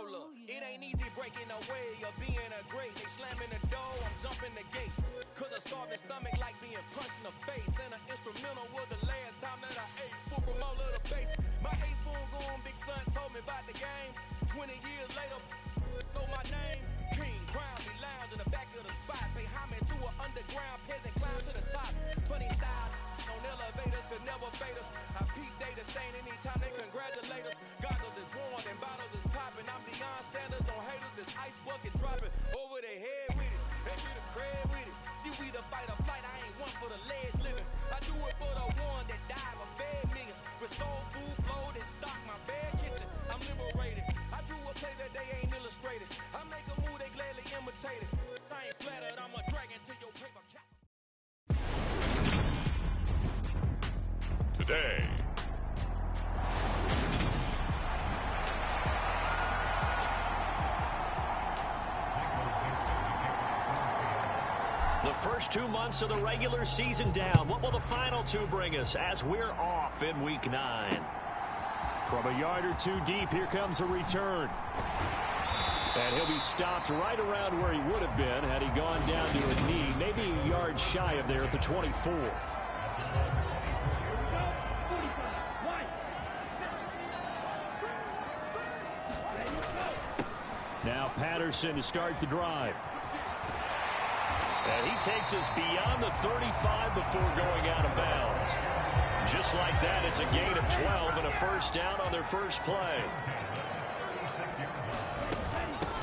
look, it ain't easy breaking away or being a great. They slamming the door, I'm jumping the gate. Cause a starving stomach like being punched in the face. And an instrumental was the last time that I ate. Full from all of the bass. My ace boom goon, big son told me about the game. 20 years later, know my name. King Crown, be lounge in the back of the spot. Pay homage to an underground peasant, climb to the top. Funny style, on elevators could never fade us. I peep data stain anytime they congratulate us. Goggles is worn and bottles is popping. I'm Deion Sanders on haters, this ice bucket dropping over their head with it. They should have crab with it. You either fight or flight, I ain't one for the ledge living. I do it for the one that died for fed millions. With soul food, flow, and stock my bad kitchen. I'm liberated. I drew a play that they ain't illustrated. I make a move, they gladly imitate it. I ain't flattered, I'm a dragon to your paper castle. Today. The first 2 months of the regular season down. What will the final two bring us as we're off in Week 9? From a yard or two deep, here comes a return. And he'll be stopped right around where he would have been had he gone down to a knee, maybe a yard shy of there at the 24. Now Patterson to start the drive. And he takes us beyond the 35 before going out of bounds. Just like that, it's a gain of 12 and a first down on their first play.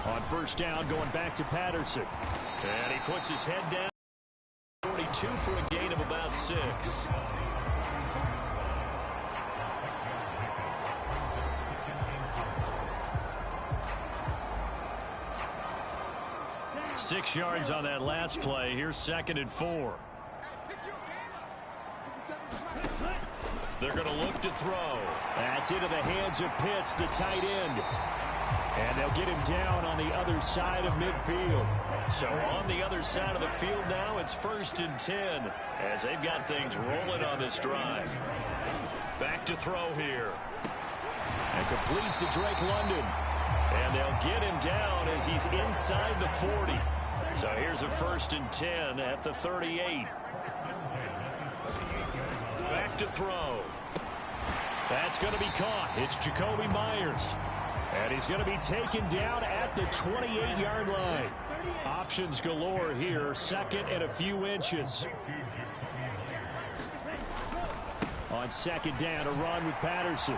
On first down, going back to Patterson. And he puts his head down. 42 for a gain of about 6. 6 yards on that last play. Here's 2nd and 4. They're going to look to throw. That's into the hands of Pitts, the tight end. And they'll get him down on the other side of midfield. So on the other side of the field now, it's 1st and 10 as they've got things rolling on this drive. Back to throw here. And complete to Drake London. And they'll get him down as he's inside the 40. So here's a 1st and 10 at the 38. Back to throw. That's going to be caught. It's Jacoby Myers. And he's going to be taken down at the 28-yard line. Options galore here. 2nd and a few inches. On 2nd down, a run with Patterson.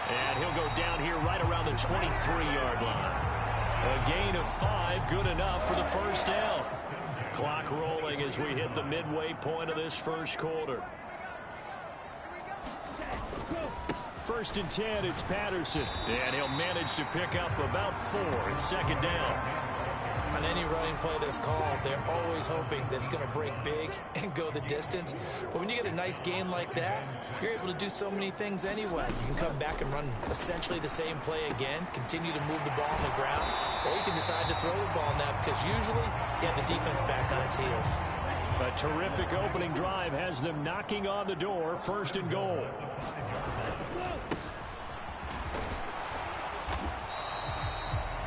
And he'll go down here right around the 23-yard line. A gain of 5, good enough for the first down. Clock rolling as we hit the midway point of this first quarter. 1st and 10, it's Patterson. And he'll manage to pick up about 4 in 2nd down. On any running play that's called, they're always hoping that it's going to break big and go the distance. But when you get a nice gain like that, you're able to do so many things anyway. You can come back and run essentially the same play again, continue to move the ball on the ground, or you can decide to throw the ball now because usually you have the defense back on its heels. A terrific opening drive has them knocking on the door. 1st and goal.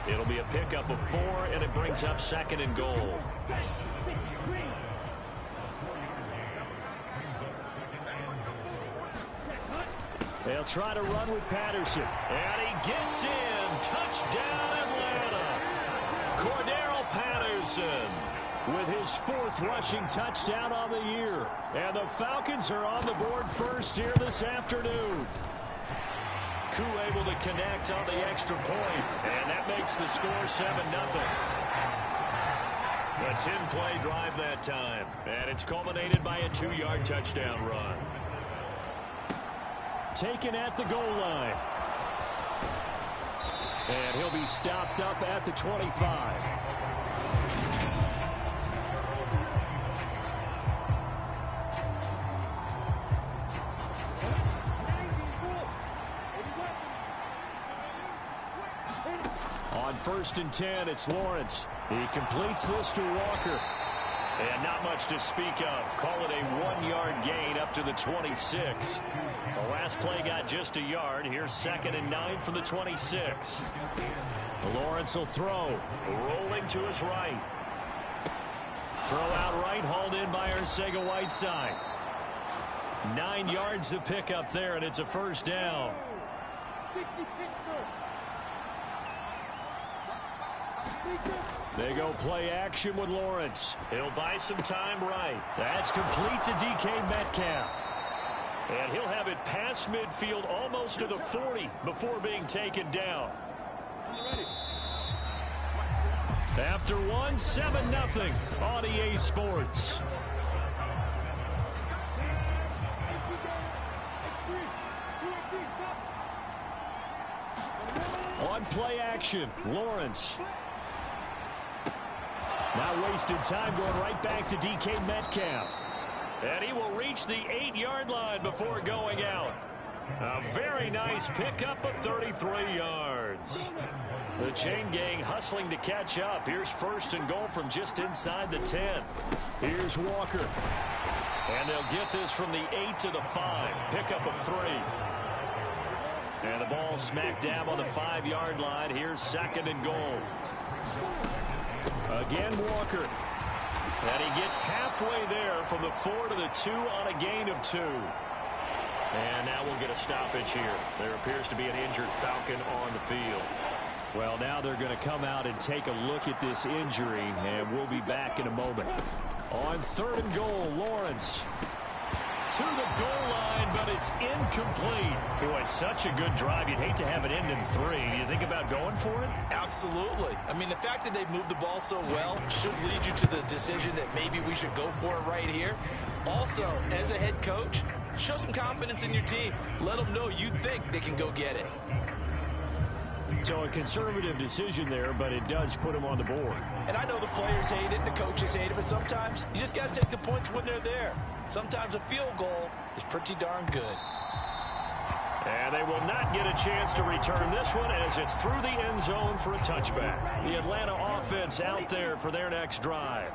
It'll be a pickup of 4, and it brings up 2nd and goal. They'll try to run with Patterson. And he gets in. Touchdown, Atlanta. Cordero Patterson with his 4th rushing touchdown on the year. And the Falcons are on the board first here this afternoon. Koo able to connect on the extra point, and that makes the score 7-0. A 10-play drive that time, and it's culminated by a 2-yard touchdown run. Taken at the goal line. And he'll be stopped up at the 25. On 1st and 10, it's Lawrence. He completes this to Walker. And not much to speak of. Call it a 1-yard gain up to the 26. The last play got just a yard. Here's 2nd and 9 from the 26. Lawrence will throw. Rolling to his right. Throw out right, hauled in by Arcega-Whiteside. 9 yards to pick up there, and it's a first down. They go play action with Lawrence. He'll buy some time right. That's complete to DK Metcalf. And he'll have it past midfield almost to the 40 before being taken down. After one, 7-0 on EA Sports. On play action, Lawrence. Not wasting time, going right back to DK Metcalf. And he will reach the 8-yard line before going out. A very nice pickup of 33 yards. The chain gang hustling to catch up. Here's 1st and goal from just inside the 10. Here's Walker. And they'll get this from the 8 to the 5. Pickup of 3. And the ball smack dab on the 5-yard line. Here's 2nd and goal. Again, Walker. And he gets halfway there from the 4 to the 2 on a gain of 2. And now we'll get a stoppage here. There appears to be an injured Falcon on the field. Well, now they're going to come out and take a look at this injury, and we'll be back in a moment. On 3rd and goal, Lawrence. To the goal line, but it's incomplete. Boy, such a good drive. You'd hate to have it end in 3. Do you think about going for it? Absolutely. I mean, the fact that they've moved the ball so well should lead you to the decision that maybe we should go for it right here. Also, as a head coach, show some confidence in your team. Let them know you think they can go get it. So a conservative decision there, but it does put them on the board. And I know the players hate it and the coaches hate it, but sometimes you just got to take the points when they're there. Sometimes a field goal is pretty darn good. And they will not get a chance to return this one as it's through the end zone for a touchback. The Atlanta offense out there for their next drive.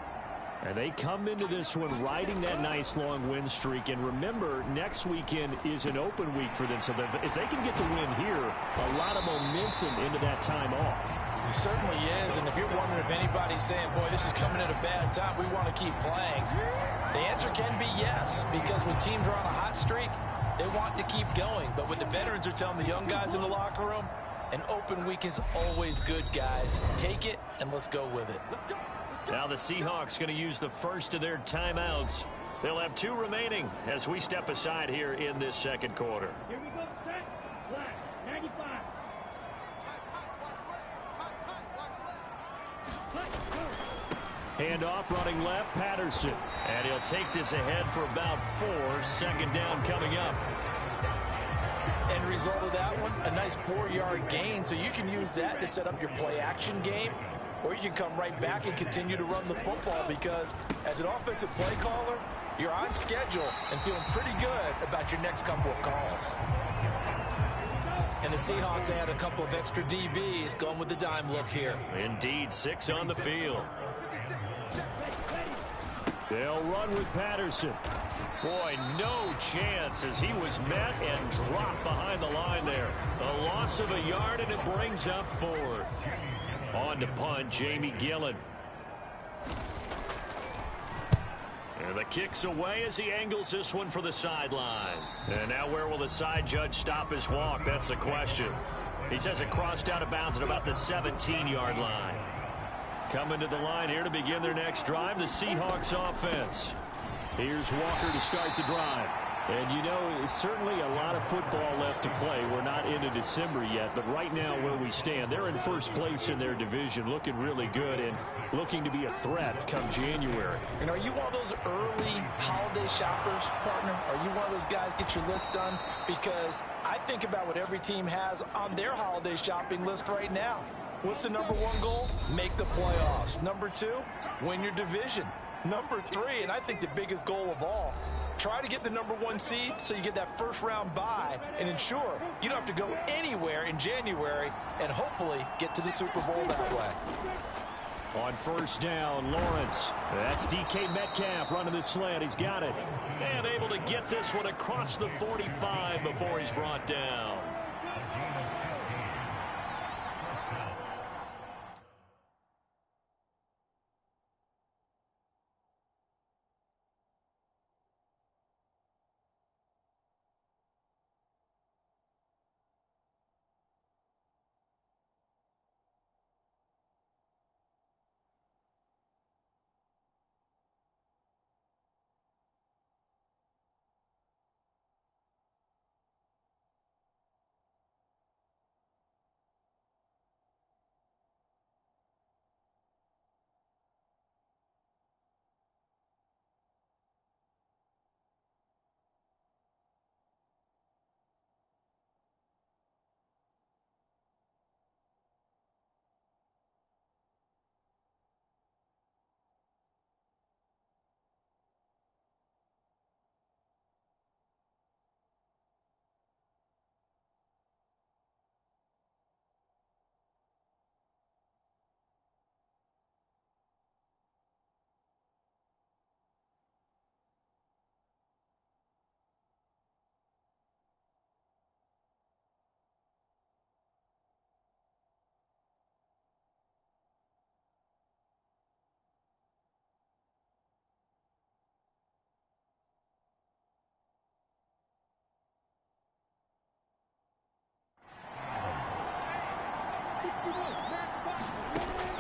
And they come into this one riding that nice long win streak. And remember, next weekend is an open week for them. So if they can get the win here, a lot of momentum into that time off. It certainly is. And if you're wondering if anybody's saying, boy, this is coming at a bad time, we want to keep playing, the answer can be yes. Because when teams are on a hot streak, they want to keep going. But what the veterans are telling the young guys in the locker room, an open week is always good, guys. Take it, and let's go with it. Now the Seahawks going to use the first of their timeouts. They'll have 2 remaining as we step aside here in this second quarter. Here we go, set, flat, 95. Handoff running left, Patterson. And he'll take this ahead for about 4. 2nd down coming up. End result of that one, a nice 4-yard gain, so you can use that to set up your play-action game. Or you can come right back and continue to run the football because as an offensive play caller, you're on schedule and feeling pretty good about your next couple of calls. And the Seahawks add a couple of extra DBs going with the dime look here. Indeed, 6 on the field. They'll run with Patterson. Boy, no chance as he was met and dropped behind the line there. A loss of a yard, and it brings up 4th. On to punt, Jamie Gillen. And the kick's away as he angles this one for the sideline. And now where will the side judge stop his walk? That's the question. He says it crossed out of bounds at about the 17-yard line. Coming to the line here to begin their next drive, the Seahawks offense. Here's Walker to start the drive. And, you know, certainly a lot of football left to play. We're not into December yet, but right now where we stand, they're in first place in their division, looking really good and looking to be a threat come January. And are you one of those early holiday shoppers, partner? Are you one of those guys get your list done? Because I think about what every team has on their holiday shopping list right now. What's the number 1 goal? Make the playoffs. Number 2, win your division. Number 3, and I think the biggest goal of all, try to get the number 1 seed so you get that first-round bye and ensure you don't have to go anywhere in January and hopefully get to the Super Bowl that way. On first down, Lawrence. That's DK Metcalf running the slant. He's got it. And able to get this one across the 45 before he's brought down.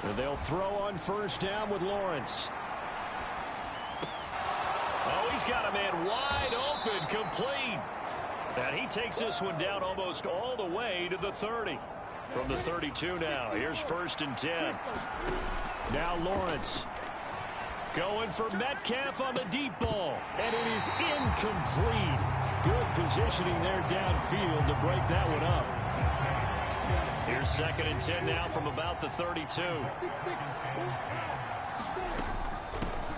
And they'll throw on first down with Lawrence. Oh, he's got a man wide open, complete. And he takes this one down almost all the way to the 30. From the 32 now. Here's 1st and 10. Now Lawrence. Going for Metcalf on the deep ball. And it is incomplete. Good positioning there downfield to break that one up. Here's 2nd and 10 now from about the 32.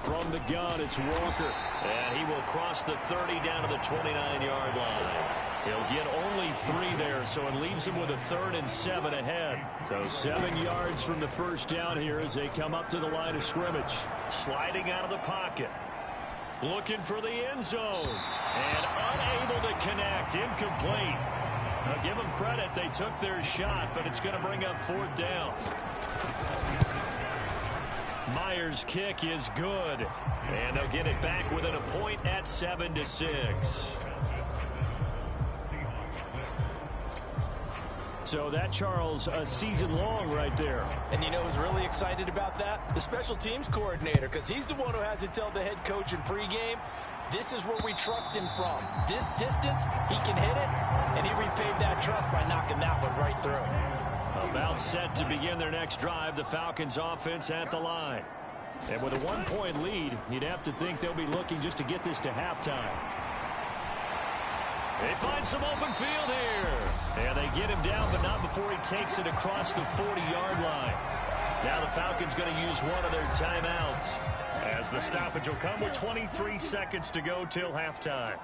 From the gun, it's Walker. And he will cross the 30 down to the 29-yard line. He'll get only 3 there, so it leaves him with a 3rd and 7 ahead. So 7 yards from the first down here as they come up to the line of scrimmage. Sliding out of the pocket. Looking for the end zone. And unable to connect. Incomplete. Now give them credit. They took their shot, but it's going to bring up 4th down. Myers' kick is good. And they'll get it back within a point at 7-6. So that, Charles, a season long right there. And you know who's really excited about that? The special teams coordinator, because he's the one who has to tell the head coach in pregame, this is where we trust him from. This distance, he can hit it, and he repaid that trust by knocking that one right through. About set to begin their next drive, the Falcons offense at the line. And with a 1-point lead, you'd have to think they'll be looking just to get this to halftime. They find some open field here. And they get him down, but not before he takes it across the 40-yard line. Now the Falcons going to use one of their timeouts, as the stoppage will come with 23 seconds to go till halftime.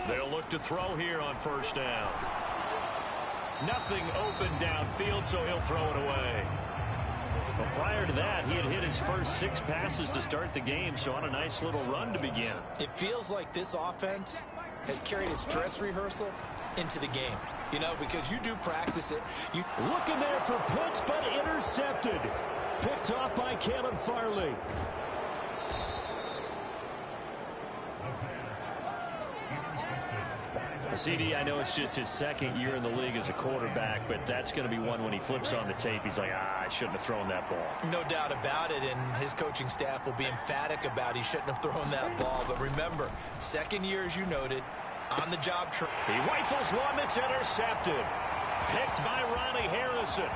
They'll look to throw here on first down. Nothing open downfield, so he'll throw it away. Well, prior to that, he had hit his first 6 passes to start the game, so on a nice little run to begin. It feels like this offense has carried its dress rehearsal into the game. You know, because you do practice it. Looking there for Pitts, but intercepted. Picked off by Caleb Farley. CD, I know it's just his 2nd year in the league as a quarterback, but that's going to be one when he flips on the tape. He's like, I shouldn't have thrown that ball. No doubt about it, and his coaching staff will be emphatic about he shouldn't have thrown that ball. But remember, 2nd year, as you noted, on the job. He rifles one that's intercepted. Picked by Ronnie Harrison.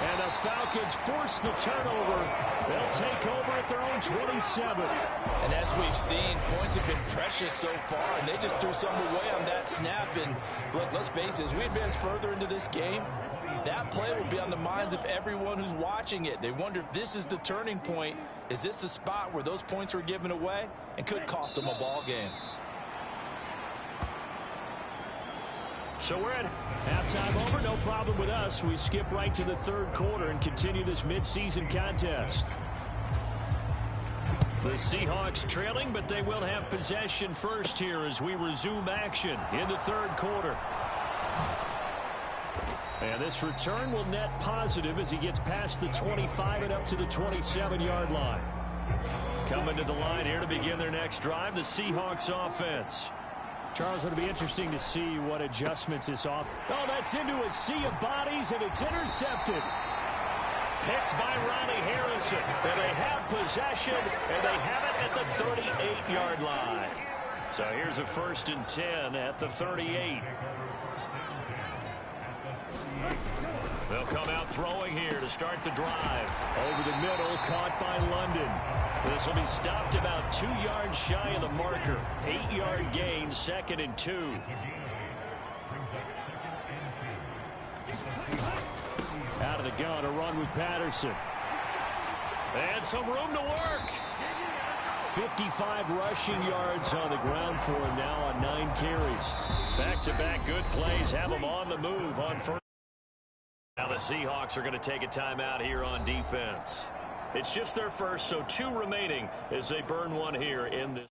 And the Falcons force the turnover. They'll take over at their own 27. And as we've seen, points have been precious so far, and they just threw some away on that snap. And look, let's face it, as we advance further into this game, that play will be on the minds of everyone who's watching it. They wonder if this is the turning point. Is this the spot where those points were given away and could cost them a ball game? So we're at halftime over. No no problem with us. We skip right to the third quarter and continue this midseason contest. The Seahawks trailing, but they will have possession first here as we resume action in the third quarter. And this return will net positive as he gets past the 25 and up to the 27-yard line. Coming to the line here to begin their next drive, the Seahawks offense. Charles, it'll be interesting to see what adjustments is off. Oh, that's into a sea of bodies, and it's intercepted. Picked by Ronnie Harrison. And they have possession, and they have it at the 38-yard line. So here's a 1st and 10 at the 38. They'll come out throwing here to start the drive. Over the middle, caught by London. This will be stopped about 2 yards shy of the marker. 8-yard gain, 2nd and 2. Out of the gun, a run with Patterson. And some room to work. 55 rushing yards on the ground for him now on 9 carries. Back-to-back good plays have him on the move on first. Now the Seahawks are going to take a timeout here on defense. It's just their first, so 2 remaining as they burn one here in this.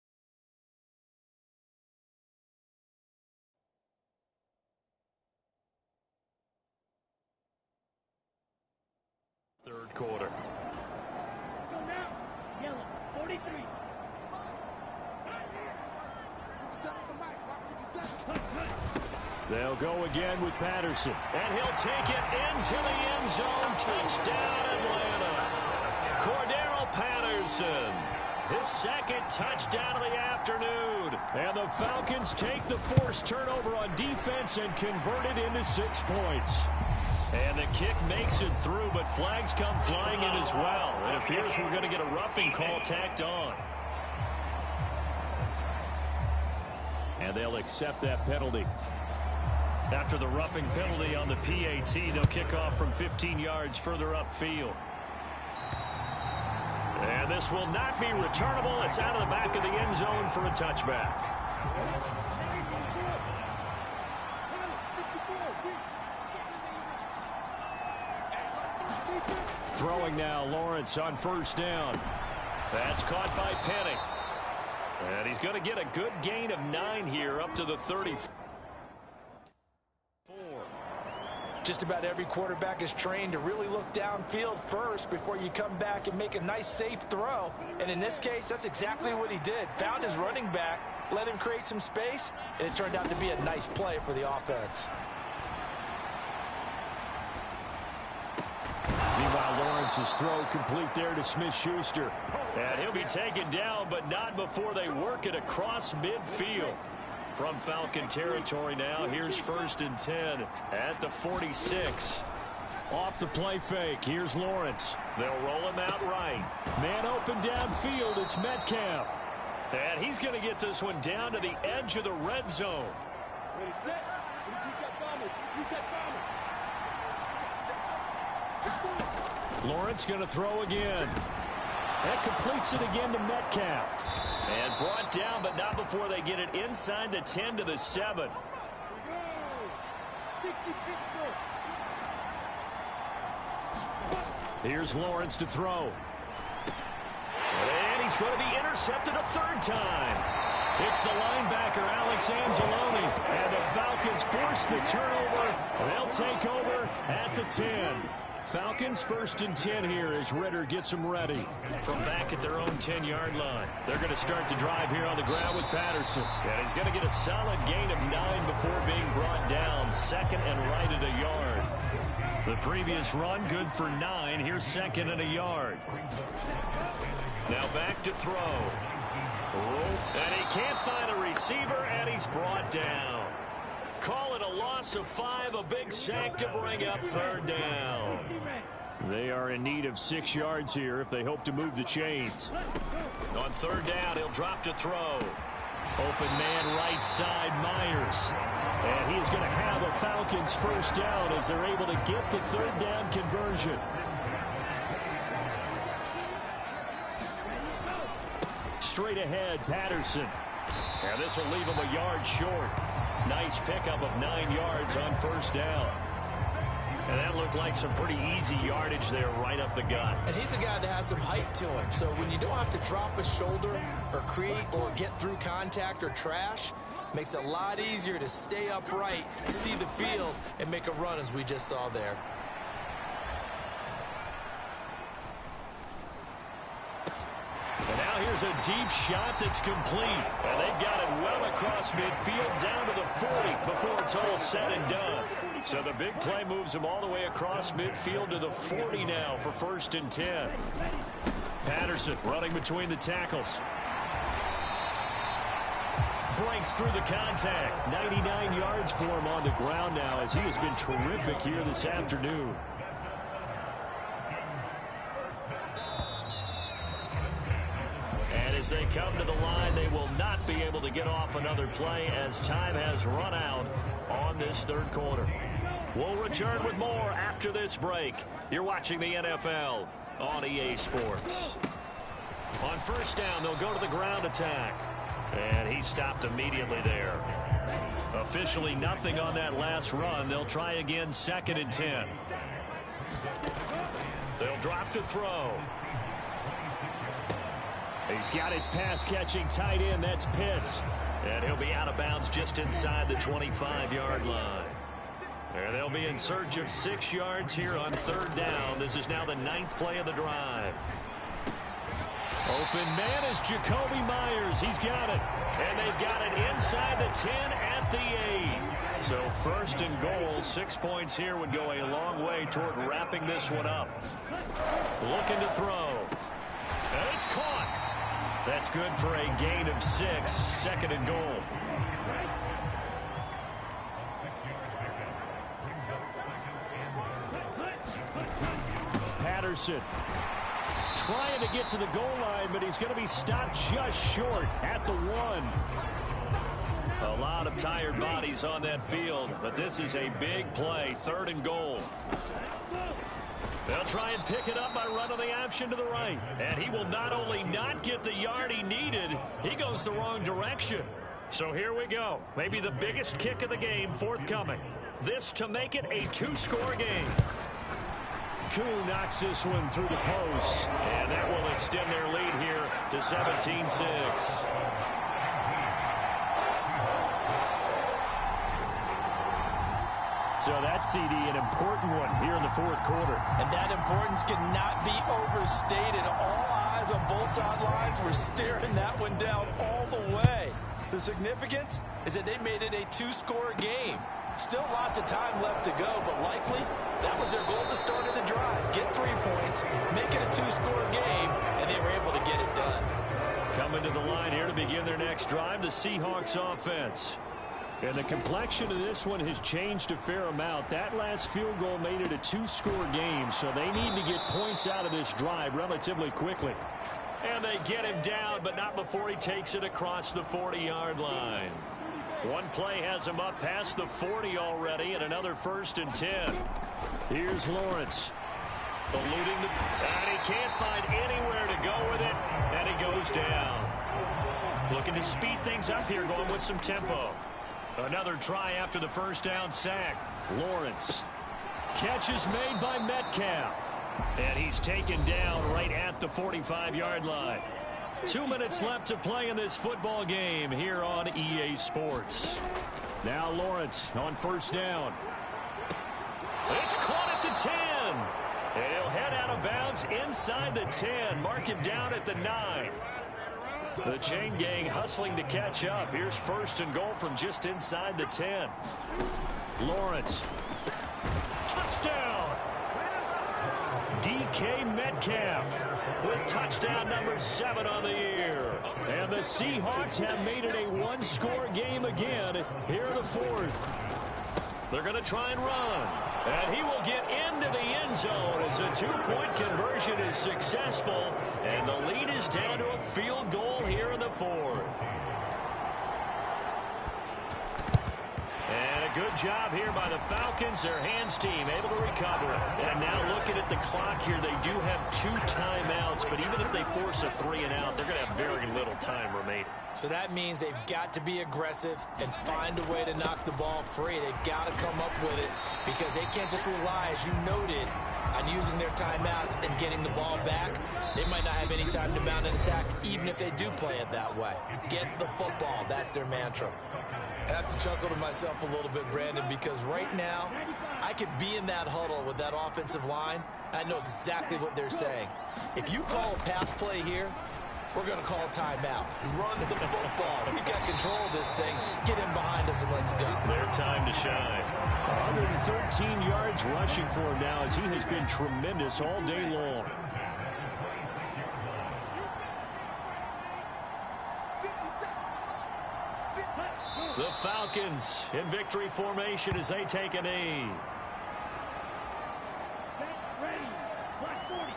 Third quarter. Go now. Yellow, 43. They'll go again with Patterson. And he'll take it into the end zone. Touchdown, Atlanta. Cordero Patterson. His 2nd touchdown of the afternoon. And the Falcons take the forced turnover on defense and convert it into 6 points. And the kick makes it through, but flags come flying in as well. It appears we're going to get a roughing call tacked on. And they'll accept that penalty. After the roughing penalty on the PAT, they'll kick off from 15 yards further upfield. And this will not be returnable. It's out of the back of the end zone for a touchback. Throwing now, Lawrence on 1st down. That's caught by Penny. And he's going to get a good gain of 9 here up to the 34. Just about every quarterback is trained to really look downfield first before you come back and make a nice, safe throw. And in this case, that's exactly what he did. Found his running back, let him create some space, and it turned out to be a nice play for the offense. Meanwhile, Lawrence's throw complete there to Smith-Schuster. And he'll be taken down, but not before they work it across midfield. From Falcon territory now, here's 1st and 10 at the 46. Off the play fake, here's Lawrence. They'll roll him out right. Man open downfield, it's Metcalf. And he's going to get this one down to the edge of the red zone. Lawrence going to throw again. That completes it again to Metcalf. And brought down, but not before they get it inside the 10 to the 7. Here's Lawrence to throw. And he's going to be intercepted a 3rd time. It's the linebacker, Alex Anzalone. And the Falcons force the turnover. They'll take over at the 10. Falcons 1st and 10 here as Ritter gets them ready. From back at their own 10-yard line. They're going to start the drive here on the ground with Patterson. And he's going to get a solid gain of 9 before being brought down. 2nd and right at a yard. The previous run good for 9. Here's 2nd and a yard. Now back to throw. And he can't find a receiver, and he's brought down. Call it a loss of 5, a big sack to bring up 3rd down. They are in need of 6 yards here if they hope to move the chains. On 3rd down, he'll drop to throw. Open man right side, Myers. And he's going to have a Falcons 1st down as they're able to get the 3rd down conversion. Straight ahead, Patterson. And this will leave him a yard short. Nice pickup of 9 yards on 1st down. And that looked like some pretty easy yardage there right up the gut. And he's a guy that has some height to him. So when you don't have to drop a shoulder or create or get through contact or trash, makes it a lot easier to stay upright, see the field, and make a run as we just saw there. And now here's a deep shot that's complete. And they've got it well across midfield down to the 40 before it's all said and done. So the big play moves him all the way across midfield to the 40 now for 1st and 10. Patterson running between the tackles. Breaks through the contact. 99 yards for him on the ground now as he has been terrific here this afternoon. And as they come to the line, they will not be able to get off another play as time has run out on this 3rd quarter. We'll return with more after this break. You're watching the NFL on EA Sports. On 1st down, they'll go to the ground attack. And he stopped immediately there. Officially nothing on that last run. They'll try again 2nd and 10. They'll drop to throw. He's got his pass-catching tight end. That's Pitts. And he'll be out of bounds just inside the 25-yard line. And they'll be in search of 6 yards here on 3rd down. This is now the 9th play of the drive. Open man is Jacoby Myers. He's got it. And they've got it inside the 10 at the 8. So 1st and goal. 6 points here would go a long way toward wrapping this one up. Looking to throw. And it's caught. That's good for a gain of 6. 2nd and goal. Patterson trying to get to the goal line, but he's going to be stopped just short at the 1. A lot of tired bodies on that field, but this is a big play. 3rd and goal. They'll try and pick it up by running the option to the right. And he will not only not get the yard he needed, he goes the wrong direction. So here we go. Maybe the biggest kick of the game forthcoming. This to make it a 2-score game. Koo knocks this one through the post. And that will extend their lead here to 17-6. So that CD, an important one here in the 4th quarter. And that importance cannot be overstated. All eyes on both sidelines were staring that one down all the way. The significance is that they made it a 2-score game. Still lots of time left to go, but likely that was their goal at the start of the drive. Get 3 points, make it a 2-score game, and they were able to get it done. Coming to the line here to begin their next drive, the Seahawks offense. And the complexion of this one has changed a fair amount. That last field goal made it a 2-score game, so they need to get points out of this drive relatively quickly. And they get him down, but not before he takes it across the 40-yard line. One play has him up past the 40 already, and another 1st and 10. Here's Lawrence. Eluding the... And he can't find anywhere to go with it, and he goes down. Looking to speed things up here, going with some tempo. Another try after the 1st down sack. Lawrence. Catch is made by Metcalf. And he's taken down right at the 45-yard line. 2 minutes left to play in this football game here on EA Sports. Now Lawrence on 1st down. It's caught at the 10. And he'll head out of bounds inside the 10. Mark him down at the 9. The chain gang hustling to catch up. Here's 1st and goal from just inside the 10. Lawrence. Touchdown. DK Metcalf with touchdown number 7 on the year. And the Seahawks have made it a 1-score game again here in the 4th. They're going to try and run. And he will get into the end zone as a 2-point conversion is successful. And the lead is down to a field goal here in the 4th. And it Good job here by the Falcons. Their hands team able to recover. And now looking at the clock here, they do have 2 timeouts, but even if they force a 3-and-out, they're going to have very little time remaining. So that means they've got to be aggressive and find a way to knock the ball free. They've got to come up with it because they can't just rely, as you noted, on using their timeouts and getting the ball back. They might not have any time to mount an attack, even if they do play it that way. Get the football. That's their mantra. I have to chuckle to myself a little bit, Brandon, because right now I could be in that huddle with that offensive line. I know exactly what they're saying. If you call a pass play here, we're going to call a timeout. Run the football. We've got control of this thing. Get in behind us and let's go. Their time to shine. 113 yards rushing for him now as he has been tremendous all day long. The Falcons in victory formation as they take a knee. Ready. Block 40.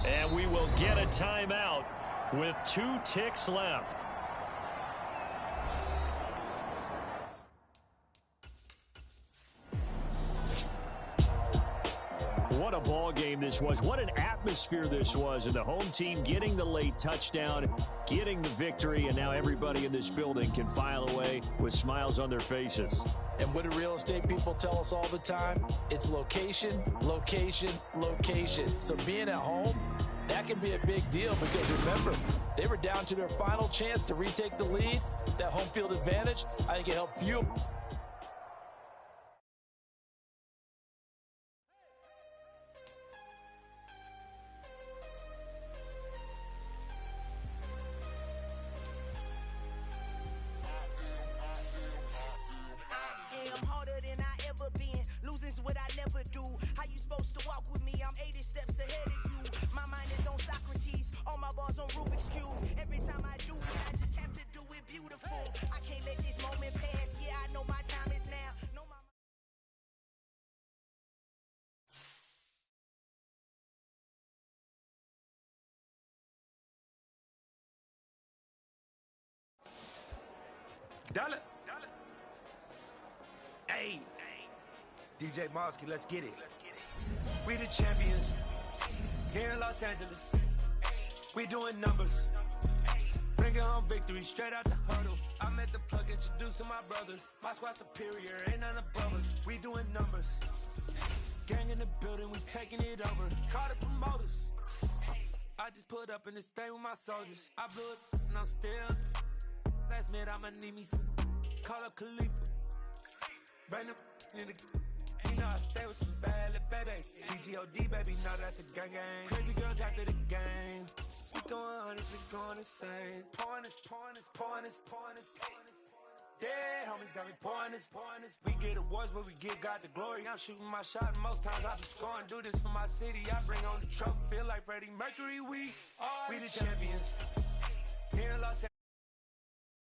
And we will get a timeout with 2 ticks left. What a ball game this was. What an atmosphere this was. And the home team getting the late touchdown, getting the victory, and now everybody in this building can file away with smiles on their faces. And what do real estate people tell us all the time? It's location, location, location. So being at home, that can be a big deal because remember, they were down to their final chance to retake the lead. That home field advantage, I think it helped fuel. Dollar. Hey. DJ Mosky, let's get it. We the champions. Here in Los Angeles. We doing numbers. Bringing home victory straight out the huddle. I met the plug introduced to my brothers. My squad superior, ain't none above us. We doing numbers. Gang in the building, we taking it over. Call the promoters. I just put up in this thing with my soldiers. I blew it and I'm still. Last minute, I'ma need me some. Call up Khalifa. Bring them in the. You know I stay with some bad little baby. CGOD, baby, no, that's a gang gang. Crazy girls after the game. We going honest, we going insane. Pouring this. Dead homies got me pouring this. We get awards, but we give God the glory. I'm shooting my shot, and most times I be scoring. Do this for my city, I bring on the trophy. Feel like Freddie Mercury, we the champions. Here in Los